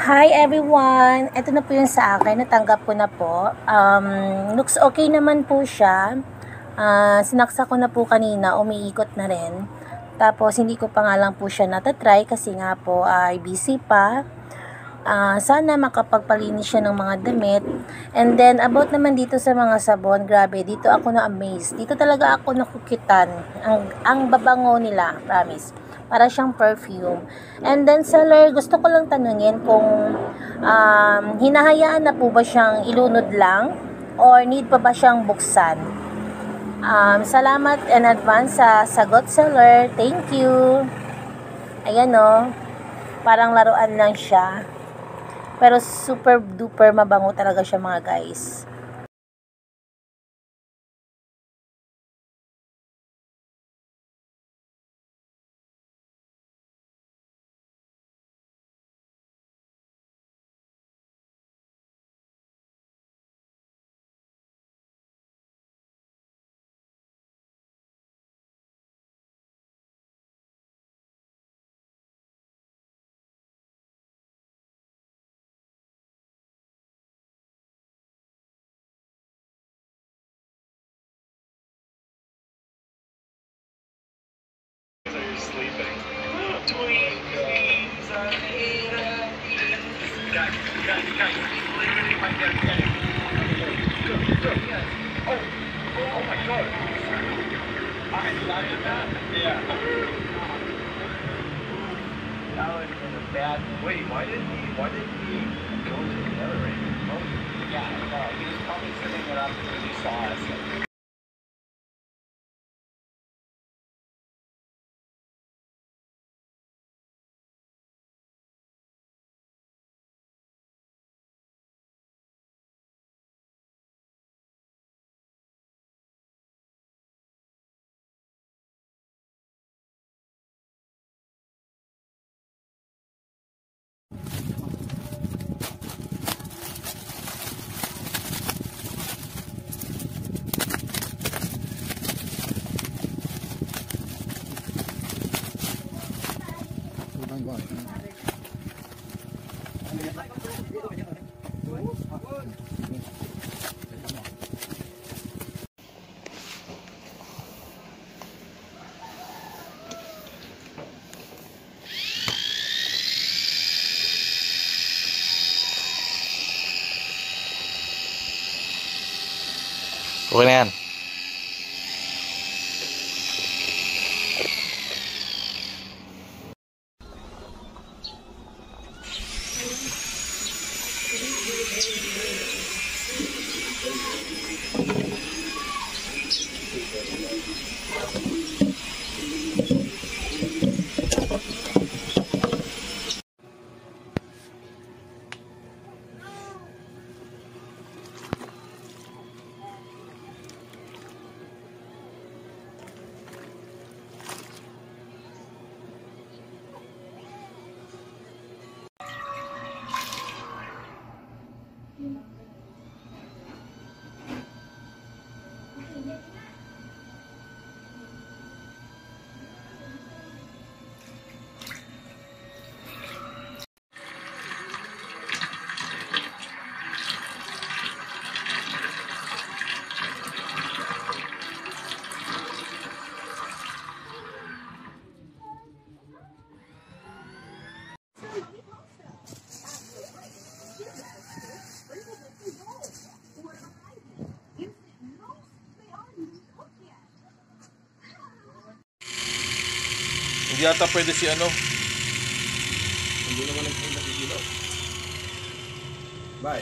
Hi everyone! Ito na po yung sa akin. Natanggap ko na po. Looks okay naman po siya. Sinaksak ko na po kanina. Umiikot na rin. Tapos hindi ko pa nga lang po siya natatry kasi nga po ay busy pa. Sana makapagpalinis siya ng mga damit. And then about naman dito sa mga sabon, grabe, dito ako na-amaze. Dito talaga ako nakukitan. Ang babango nila, promise. Para siyang perfume. And then seller, gusto ko lang tanungin kung hinahayaan na po ba siyang ilunod lang or need pa ba siyang buksan? Salamat in advance sa sagot, seller. Thank you. Ayan o. Parang laruan lang siya. Pero super duper mabango talaga siya mga guys. Sleeping. Tweens, I hate guys, literally my dad. Oh my god. I decided that? Yeah. That was in a bad. Wait, why didn't he go to the other range? Yeah, no, he was probably setting it up because he saw us. Okay na yan. Hindi ata pwede si ano. Hindi naman nagpunta si Kilo. Bye.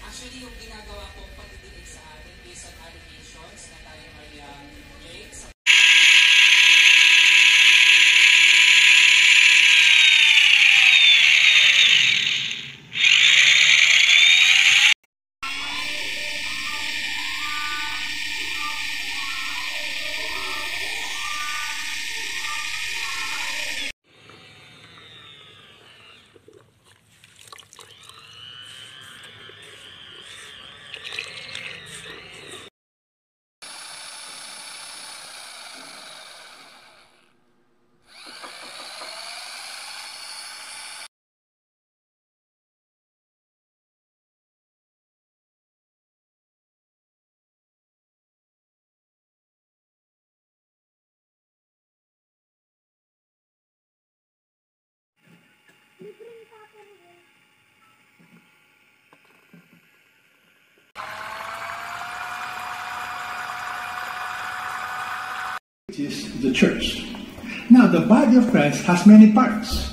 Actually, yung ginagawa kong pagdidinig sa atin based on allegations na tayo ay late sa Is the church. Now, the body of Christ has many parts.